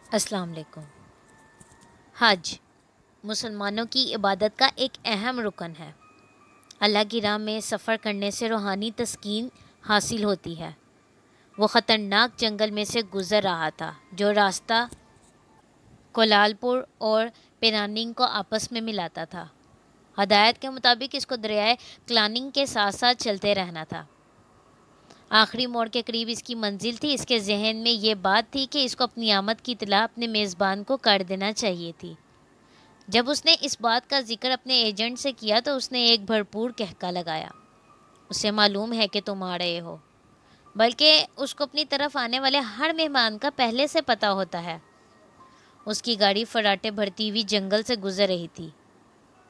السلام علیکم۔ حج مسلمانوں کی عبادت کا ایک اہم رکن ہے۔ اللہ کی راہ میں سفر کرنے سے روحانی تسکین حاصل ہوتی ہے۔ وہ خطرناک جنگل میں سے گزر رہا تھا جو راستہ کولالپور اور پیراننگ کو آپس میں ملاتا تھا۔ ہدایت کے مطابق اس کو دریائے کلاننگ کے ساتھ ساتھ چلتے رہنا تھا۔ آخری موڑ کے قریب اس کی منزل تھی۔ اس کے ذہن میں یہ بات تھی کہ اس کو اپنی آمد کی اطلاع اپنے میزبان کو کر دینا چاہیے تھی۔ جب اس نے اس بات کا ذکر اپنے ایجنٹ سے کیا تو اس نے ایک بھرپور کہکا لگایا۔ اسے معلوم ہے کہ تم آ رہے ہو، بلکہ اس کو اپنی طرف آنے والے ہر مہمان کا پہلے سے پتہ ہوتا ہے۔ اس کی گاڑی فراٹے بھرتی ہوئی جنگل سے گزر رہی تھی۔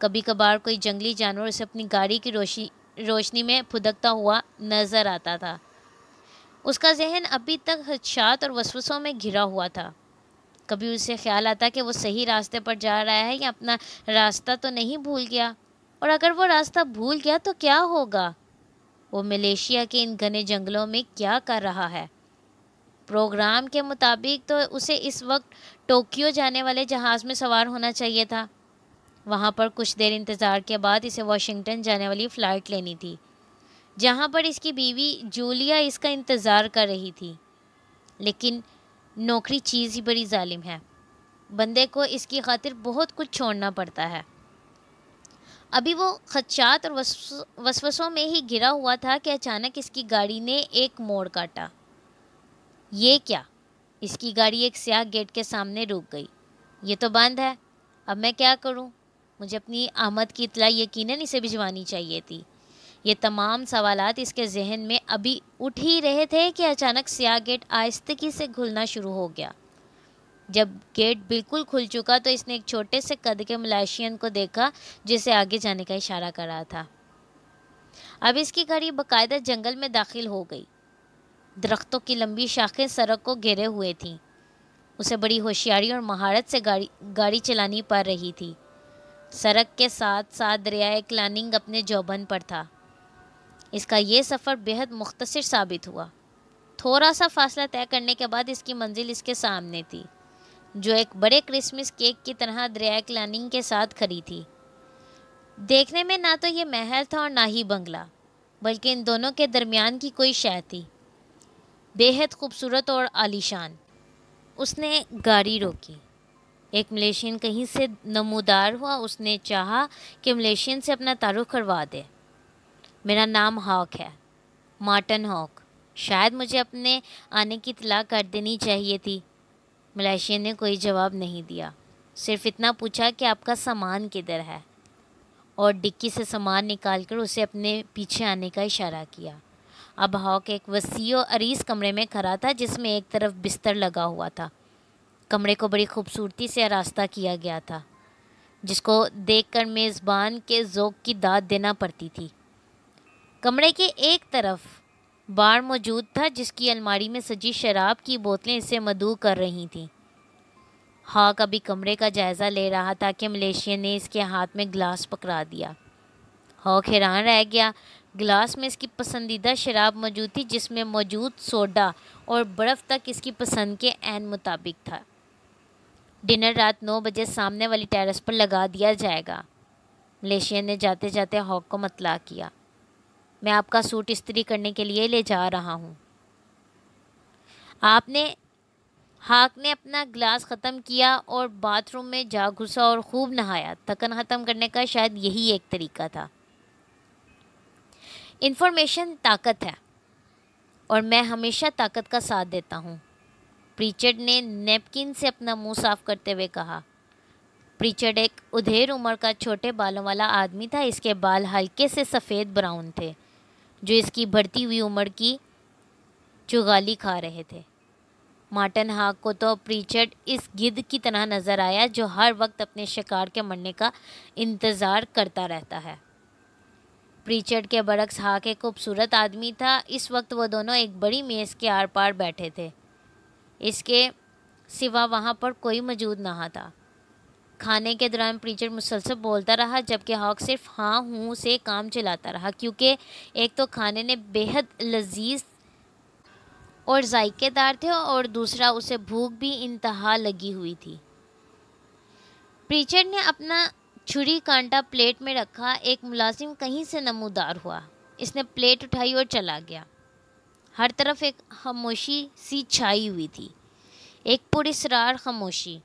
کبھی کبھار کوئی جنگلی جانور اسے اپنی گاڑی کی روشنی میں پھدکتا ہوا نظر آتا تھا۔ اس کا ذہن ابھی تک خدشات اور وسوسوں میں گھرا ہوا تھا۔ کبھی اسے خیال آتا کہ وہ صحیح راستے پر جا رہا ہے یا اپنا راستہ تو نہیں بھول گیا، اور اگر وہ راستہ بھول گیا تو کیا ہوگا؟ وہ ملیشیا کے ان گھنے جنگلوں میں کیا کر رہا ہے؟ پروگرام کے مطابق تو اسے اس وقت ٹوکیو جانے والے جہاز میں سوار ہونا چاہیے تھا۔ وہاں پر کچھ دیر انتظار کے بعد اسے واشنگٹن جانے والی فلائٹ لینی تھی، جہاں پر اس کی بیوی جولیا اس کا انتظار کر رہی تھی۔ لیکن نوکری چیز ہی بڑی ظالم ہے۔ بندے کو اس کی خاطر بہت کچھ چھوڑنا پڑتا ہے۔ ابھی وہ خدشات اور وسوسوں میں ہی گھرا ہوا تھا کہ اچانک اس کی گاڑی نے ایک موڑ کاٹا۔ یہ کیا؟ اس کی گاڑی ایک سیاہ گیٹ کے سامنے رک گئی۔ یہ تو بند ہے، اب میں کیا کروں؟ مجھے اپنی آمد کی اطلاع یقیناً اسے بھجوانی چاہیے تھی۔ یہ تمام سوالات اس کے ذہن میں ابھی اٹھ ہی رہے تھے کہ اچانک سیاہ گیٹ آہستگی سے کھلنا شروع ہو گیا۔ جب گیٹ بالکل کھل چکا تو اس نے ایک چھوٹے سے قد کے ملائشین کو دیکھا جسے آگے جانے کا اشارہ کر رہا تھا۔ اب اس کی گاڑی باقاعدہ جنگل میں داخل ہو گئی۔ درختوں کی لمبی شاخیں سڑک کو گھیرے ہوئے تھیں۔ اسے بڑی ہوشیاری اور مہارت سے گاڑی چلانی پڑ رہی تھی۔ سڑک کے ساتھ ساتھ دریائے کلاننگ اپنے جوبن پر تھا۔ اس کا یہ سفر بہت مختصر ثابت ہوا۔ تھوڑا سا فاصلہ طے کرنے کے بعد اس کی منزل اس کے سامنے تھی، جو ایک بڑے کرسمس کیک کی طرح دریائے کلاننگ کے ساتھ کھڑی تھی۔ دیکھنے میں نہ تو یہ محل تھا اور نہ ہی بنگلہ، بلکہ ان دونوں کے درمیان کی کوئی شے تھی، بے حد خوبصورت اور عالیشان۔ اس نے گاڑی روکی۔ ایک ملیشین کہیں سے نمودار ہوا۔ اس نے چاہا کہ ملیشین سے اپنا تعارف کروا دے۔ میرا نام ہاک ہے، مارٹن ہاک۔ شاید مجھے اپنے آنے کی اطلاع کر دینی چاہیے تھی۔ ملیشین نے کوئی جواب نہیں دیا، صرف اتنا پوچھا کہ آپ کا سامان کدھر ہے، اور ڈکی سے سامان نکال کر اسے اپنے پیچھے آنے کا اشارہ کیا۔ اب ہاک ایک وسیع و عریض کمرے میں کھڑا تھا جس میں ایک طرف بستر لگا ہوا تھا۔ کمرے کو بڑی خوبصورتی سے آراستہ کیا گیا تھا، جس کو دیکھ کر میزبان کے ذوق کی داد دینا پڑتی تھی۔ کمرے کے ایک طرف بار موجود تھا جس کی الماری میں سجی شراب کی بوتلیں اسے مدعو کر رہی تھیں۔ ہاک ابھی کمرے کا جائزہ لے رہا تھا کہ ملیشین نے اس کے ہاتھ میں گلاس پکڑا دیا۔ ہاک حیران رہ گیا۔ گلاس میں اس کی پسندیدہ شراب موجود تھی، جس میں موجود سوڈا اور برف تک اس کی پسند کے عین مطابق تھا۔ ڈنر رات 9 بجے سامنے والی ٹیرس پر لگا دیا جائے گا۔ ملیشین نے جاتے جاتے ہاک کو مطلع کیا۔ میں آپ کا سوٹ استری کرنے کے لیے لے جا رہا ہوں۔ ہاک نے اپنا گلاس ختم کیا اور باتھ روم میں جا گھسا اور خوب نہایا۔ تھکن ختم کرنے کا شاید یہی ایک طریقہ تھا۔ انفارمیشن طاقت ہے، اور میں ہمیشہ طاقت کا ساتھ دیتا ہوں، پریچرڈ نے نیپکن سے اپنا منہ صاف کرتے ہوئے کہا۔ پریچرڈ ایک ادھیڑ عمر کا چھوٹے بالوں والا آدمی تھا۔ اس کے بال ہلکے سے سفید براؤن تھے، جو اس کی بڑھتی ہوئی عمر کی چغالی کھا رہے تھے۔ مارٹن ہاک کو تو پریچرڈ اس گدھ کی طرح نظر آیا جو ہر وقت اپنے شکار کے مرنے کا انتظار کرتا رہتا ہے۔ پریچرڈ کے برعکس ہاک ایک خوبصورت آدمی تھا۔ اس وقت وہ دونوں ایک بڑی میز کے آر پار بیٹھے تھے۔ اس کے سوا وہاں پر کوئی موجود نہ تھا۔ کھانے کے دوران پریچرڈ مسلسل بولتا رہا، جبکہ ہاک صرف ہاں ہوں سے کام چلاتا رہا، کیونکہ ایک تو کھانے نے بے حد لذیذ اور ذائقے دار تھے، اور دوسرا اسے بھوک بھی انتہا لگی ہوئی تھی۔ پریچر نے اپنا چھری کانٹا پلیٹ میں رکھا۔ ایک ملازم کہیں سے نمودار ہوا۔ اس نے پلیٹ اٹھائی اور چلا گیا۔ ہر طرف ایک خاموشی سی چھائی ہوئی تھی، ایک پراسرار خاموشی۔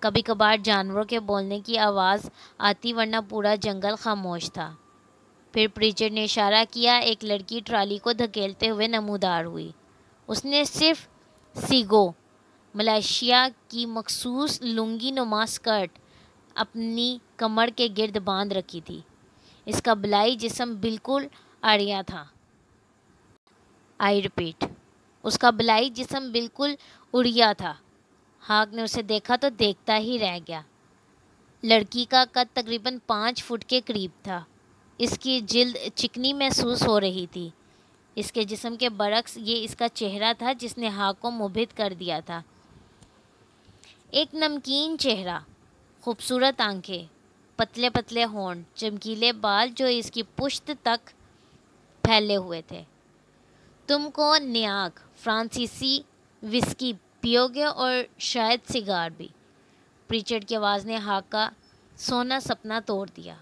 کبھی کبھار جانوروں کے بولنے کی آواز آتی، ورنہ پورا جنگل خاموش تھا۔ پھر پریچر نے اشارہ کیا۔ ایک لڑکی ٹرالی کو دھکیلتے ہوئے نمودار ہوئی۔ اس نے صرف سیگو، ملائیشیا کی مخصوص لنگی نما اسکرٹ اپنی کمر کے گرد باندھ رکھی تھی۔ اس کا بلائی جسم بالکل آریا تھا۔ اس کا بلائی جسم بالکل اڑیا تھا۔ ہاک نے اسے دیکھا تو دیکھتا ہی رہ گیا۔ لڑکی کا قد تقریباً 5 فٹ کے قریب تھا۔ اس کی جلد چکنی محسوس ہو رہی تھی۔ اس کے جسم کے برعکس یہ اس کا چہرہ تھا جس نے ہاک کو مبہت کر دیا تھا۔ ایک نمکین چہرہ، خوبصورت آنکھیں، پتلے پتلے ہونٹ، چمکیلے بال جو اس کی پشت تک پھیلے ہوئے تھے۔ تم کو نیاک فرانسیسی وسکی پیو گے اور شاید سگار بھی۔ پریچر کی آواز نے ہاک کا سونا سپنا توڑ دیا۔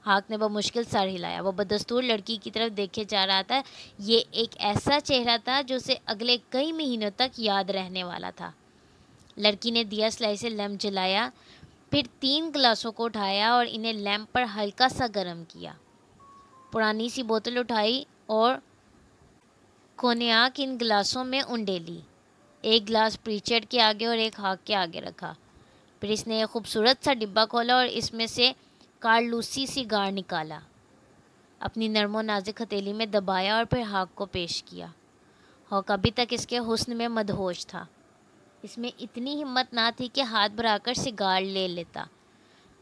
ہاک نے بمشکل سر ہلایا۔ وہ بدستور لڑکی کی طرف دیکھے جا رہا تھا۔ یہ ایک ایسا چہرہ تھا جو اسے اگلے کئی مہینوں تک یاد رہنے والا تھا۔ لڑکی نے دیا سلائی سے لیمپ جلایا، پھر 3 گلاسوں کو اٹھایا اور انہیں لیمپ پر ہلکا سا گرم کیا۔ پرانی سی بوتل اٹھائی اور کونیاک ان گلاسوں میں انڈیلی۔ ایک گلاس پریچر کے آگے اور ایک ہاک کے آگے رکھا۔ پھر اس نے ایک خوبصورت سا ڈبہ کھولا اور اس میں سے کارلوسی سیگار نکالا، اپنی نرم و نازک ہتھیلی میں دبایا اور پھر ہاک کو پیش کیا۔ ہاک ابھی تک اس کے حسن میں مدہوش تھا۔ اس میں اتنی ہمت نہ تھی کہ ہاتھ بڑھا کر سیگار لے لیتا۔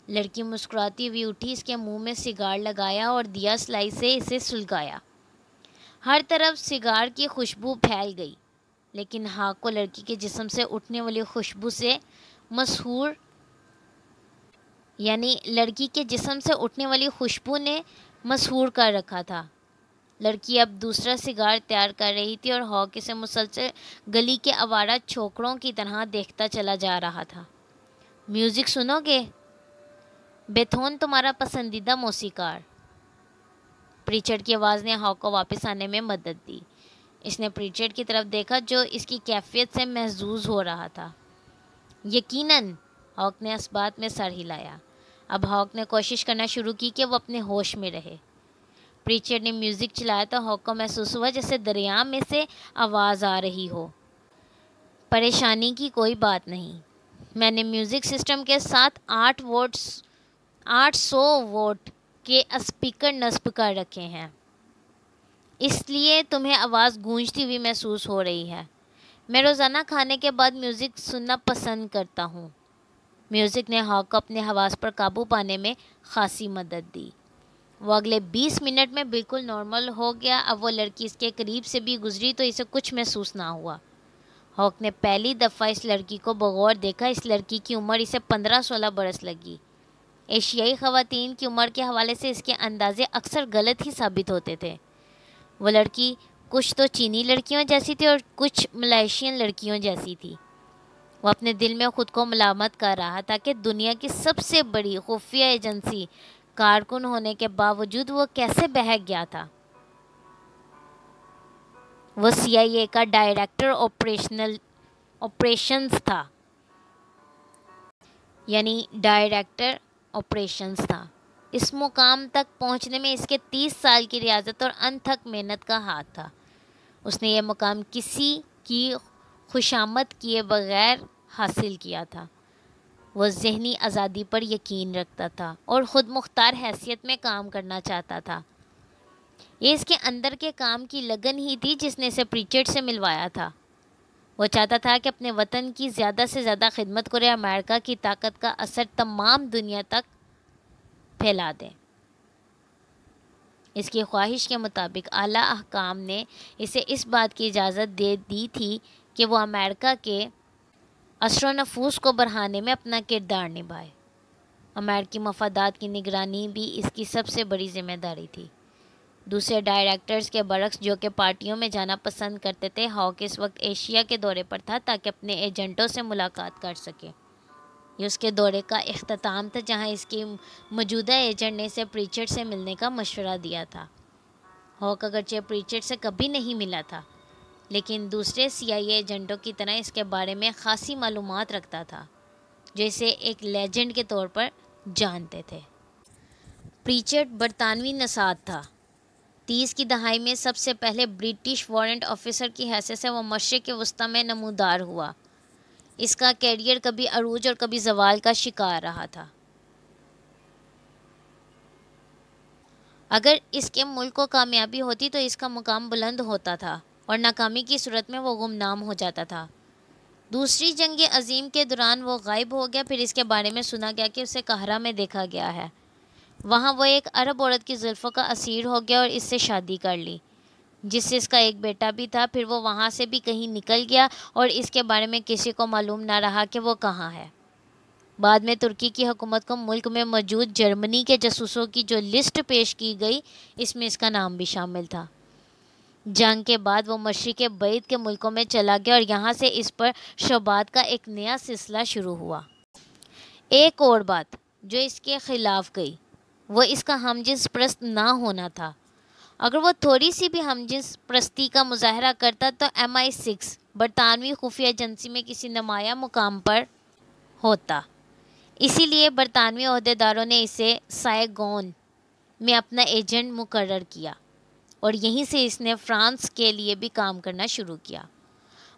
لڑکی مسکراتی ہوئی اٹھی، اس کے منہ میں سیگار لگایا اور دیا سلائی سے اسے سلگایا۔ ہر طرف سیگار کی خوشبو پھیل گئی، لیکن ہاک کو لڑکی کے جسم سے اٹھنے والی خوشبو سے مسحور لڑکی کے جسم سے اٹھنے والی خوشبو نے مسحور کر رکھا تھا۔ لڑکی اب دوسرا سیگار تیار کر رہی تھی اور ہاک اسے مسلسل گلی کے آوارہ چھوکروں کی طرح دیکھتا چلا جا رہا تھا۔ میوزک سنو گے؟ بیتھون تمہارا پسندیدہ موسیقار۔ پریچر کی آواز نے ہاک کو واپس آنے میں مدد دی۔ اس نے پریچر کی طرف دیکھا جو اس کی کیفیت سے محظوظ ہو رہا تھا۔ یقیناً، ہاک نے اس بات میں سر ہلایا۔ اب ہاک نے کوشش کرنا شروع کی کہ وہ اپنے ہوش میں رہے۔ پریچر نے میوزک چلایا تو ہاک کو محسوس ہوا جیسے دریا میں سے آواز آ رہی ہو۔ پریشانی کی کوئی بات نہیں، میں نے میوزک سسٹم کے ساتھ 800 ووٹ کے اسپیکر نصب کر رکھے ہیں، اس لیے تمہیں آواز گونجتی ہوئی محسوس ہو رہی ہے۔ میں روزانہ کھانے کے بعد میوزک سننا پسند کرتا ہوں۔ میوزک نے ہاک کو اپنے حواس پر قابو پانے میں خاصی مدد دی۔ وہ اگلے 20 منٹ میں بالکل نارمل ہو گیا۔ اب وہ لڑکی اس کے قریب سے بھی گزری تو اسے کچھ محسوس نہ ہوا۔ ہاک نے پہلی دفعہ اس لڑکی کو بغور دیکھا۔ اس لڑکی کی عمر اسے 15-16 برس لگی۔ ایشیائی خواتین کی عمر کے حوالے سے اس کے اندازے اکثر غلط ہی ثابت ہوتے تھے۔ وہ لڑکی کچھ تو چینی لڑکیوں جیسی تھی اور کچھ ملائیشین لڑکیوں جیسی تھی۔ وہ اپنے دل میں خود کو ملامت کر رہا تھا کہ دنیا کی سب سے بڑی خفیہ ایجنسی کارکن ہونے کے باوجود وہ کیسے بہک گیا تھا۔ وہ CIA کا ڈائریکٹر آپریشنز تھا۔ ڈائریکٹر آپریشنز تھا۔ اس مقام تک پہنچنے میں اس کے 30 سال کی ریاضت اور انتھک محنت کا ہاتھ تھا۔ اس نے یہ مقام کسی کی خوشامد کیے بغیر حاصل کیا تھا۔ وہ ذہنی آزادی پر یقین رکھتا تھا اور خود مختار حیثیت میں کام کرنا چاہتا تھا۔ یہ اس کے اندر کے کام کی لگن ہی تھی جس نے اسے پریچر سے ملوایا تھا۔ وہ چاہتا تھا کہ اپنے وطن کی زیادہ سے زیادہ خدمت کرے، امریکہ کی طاقت کا اثر تمام دنیا تک پھیلا دے۔ اس کی خواہش کے مطابق اعلیٰ حکام نے اسے اس بات کی اجازت دے دی تھی کہ وہ امریکہ کے اثر و نفوذ کو بڑھانے میں اپنا کردار نبھائے۔ امریکی مفادات کی نگرانی بھی اس کی سب سے بڑی ذمہ داری تھی۔ دوسرے ڈائریکٹرز کے برعکس جو کہ پارٹیوں میں جانا پسند کرتے تھے، ہاک اس وقت ایشیا کے دورے پر تھا تاکہ اپنے ایجنٹوں سے ملاقات کر سکے۔ یہ اس کے دورے کا اختتام تھا جہاں اس کی موجودہ ایجنٹ نے اسے پریچرڈ سے ملنے کا مشورہ دیا تھا۔ ہاک اگرچہ پریچرڈ سے کبھی نہیں ملا تھا، لیکن دوسرے CIA ایجنٹوں کی طرح اس کے بارے میں خاصی معلومات رکھتا تھا، جو اسے ایک لیجنڈ کے طور پر جانتے تھے۔ پریچرڈ برطانوی نژاد تھا۔ 30 کی دہائی میں سب سے پہلے برٹش وارنٹ آفیسر کی حیثیت سے وہ مشرق وسطیٰ میں نمودار ہوا۔ اس کا کیریئر کبھی عروج اور کبھی زوال کا شکار رہا تھا۔ اگر اس کے ملک کو کامیابی ہوتی تو اس کا مقام بلند ہوتا تھا اور ناکامی کی صورت میں وہ گمنام ہو جاتا تھا۔ دوسری جنگ عظیم کے دوران وہ غائب ہو گیا، پھر اس کے بارے میں سنا گیا کہ اسے قاہرہ میں دیکھا گیا ہے۔ وہاں وہ ایک عرب عورت کی زلفوں کا اسیر ہو گیا اور اس سے شادی کر لی، جس سے اس کا ایک بیٹا بھی تھا۔ پھر وہ وہاں سے بھی کہیں نکل گیا اور اس کے بارے میں کسی کو معلوم نہ رہا کہ وہ کہاں ہے۔ بعد میں ترکی کی حکومت کو ملک میں موجود جرمنی کے جاسوسوں کی جو لسٹ پیش کی گئی، اس میں اس کا نام بھی شامل تھا۔ جنگ کے بعد وہ مشرق بعید کے ملکوں میں چلا گیا اور یہاں سے اس پر شبہات کا ایک نیا سلسلہ شروع ہوا۔ ایک اور بات جو اس کے خلاف گئی وہ اس کا ہم جنس پرست نہ ہونا تھا۔ اگر وہ تھوڑی سی بھی ہم جنس پرستی کا مظاہرہ کرتا تو MI6 برطانوی خفیہ ایجنسی میں کسی نمایاں مقام پر ہوتا۔ اسی لیے برطانوی عہدیداروں نے اسے سائگون میں اپنا ایجنٹ مقرر کیا اور یہیں سے اس نے فرانس کے لیے بھی کام کرنا شروع کیا۔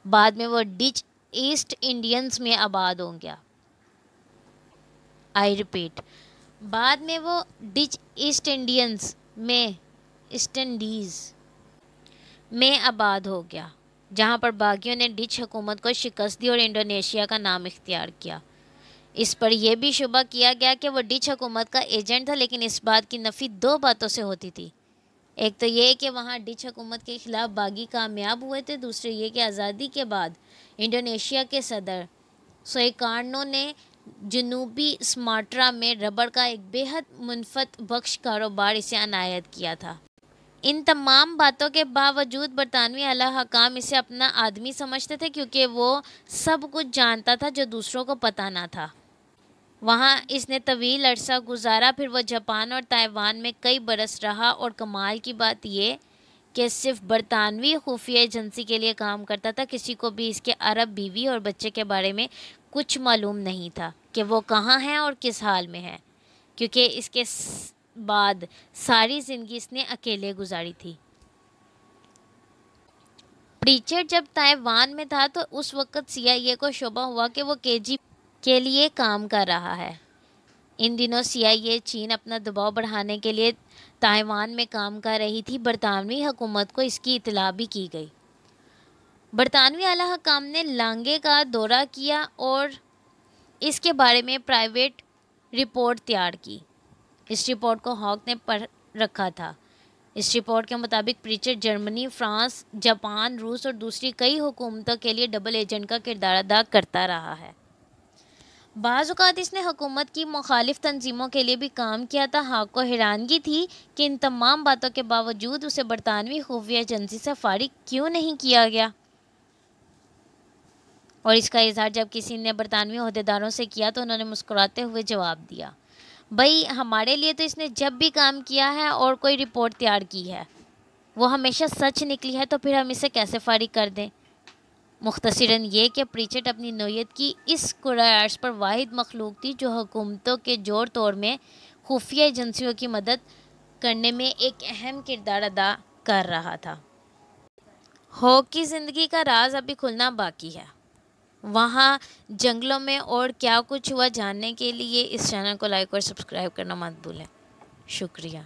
بعد میں وہ ڈچ ایسٹ انڈینز میں آباد ہو گیا۔ بعد میں وہ ڈچ ایسٹ انڈیز میں آباد ہو گیا، جہاں پر باغیوں نے ڈچ حکومت کو شکست دی اور انڈونیشیا کا نام اختیار کیا۔ اس پر یہ بھی شبہ کیا گیا کہ وہ ڈچ حکومت کا ایجنٹ تھا، لیکن اس بات کی نفی دو باتوں سے ہوتی تھی۔ ایک تو یہ کہ وہاں ڈچ حکومت کے خلاف باغی کامیاب ہوئے تھے، دوسرے یہ کہ آزادی کے بعد انڈونیشیا کے صدر سویکارنو نے جنوبی سماٹرا میں ربڑ کا ایک بے حد منفعت بخش کاروبار اسے عنایت کیا تھا۔ ان تمام باتوں کے باوجود برطانوی اعلیٰ حکام اسے اپنا آدمی سمجھتے تھے، کیونکہ وہ سب کچھ جانتا تھا جو دوسروں کو پتہ نہ تھا۔ وہاں اس نے طویل عرصہ گزارا، پھر وہ جاپان اور تائیوان میں کئی برس رہا، اور کمال کی بات یہ کہ صرف برطانوی خفیہ ایجنسی کے لیے کام کرتا تھا۔ کسی کو بھی اس کے عرب بیوی اور بچے کے بارے میں کچھ معلوم نہیں تھا کہ وہ کہاں ہیں اور کس حال میں ہیں، کیونکہ اس کے بعد ساری زندگی اس نے اکیلے گزاری تھی۔ پریچرڈ جب تائیوان میں تھا تو اس وقت CIA کو شبہ ہوا کہ وہ KGB کے لیے کام کر رہا ہے۔ ان دنوں CIA چین اپنا دباؤ بڑھانے کے لیے تائیوان میں کام کر رہی تھی۔ برطانوی حکومت کو اس کی اطلاع بھی کی گئی۔ برطانوی اعلیٰ حکام نے لانگے کا دورہ کیا اور اس کے بارے میں پرائیویٹ رپورٹ تیار کی۔ اس رپورٹ کو ہاک نے پڑھ رکھا تھا۔ اس رپورٹ کے مطابق پریچرڈ جرمنی، فرانس، جاپان، روس اور دوسری کئی حکومتوں کے لیے ڈبل ایجنٹ کا کردار ادا کرتا رہا ہے۔ بعض اوقات اس نے حکومت کی مخالف تنظیموں کے لیے بھی کام کیا تھا۔ ہاک کو حیرانگی تھی کہ ان تمام باتوں کے باوجود اسے برطانوی خفیہ ایجنسی سے فارغ کیوں نہیں کیا گیا، اور اس کا اظہار جب کسی نے برطانوی عہدیداروں سے کیا تو انہوں نے مسکراتے ہوئے جواب دیا، بھائی ہمارے لیے تو اس نے جب بھی کام کیا ہے اور کوئی رپورٹ تیار کی ہے وہ ہمیشہ سچ نکلی ہے، تو پھر ہم اسے کیسے فارغ کر دیں۔ مختصراً یہ کہ پریچرڈ اپنی نوعیت کی اس کرۂ ارض پر واحد مخلوق تھی جو حکومتوں کے جوڑ توڑ میں خفیہ ایجنسیوں کی مدد کرنے میں ایک اہم کردار ادا کر رہا تھا۔ ہاک کی زندگی کا راز ابھی کھلنا باقی ہے۔ وہاں جنگلوں میں اور کیا کچھ ہوا جاننے کے لیے اس چینل کو لائک اور سبسکرائب کرنا مت بھولیں۔ شکریہ۔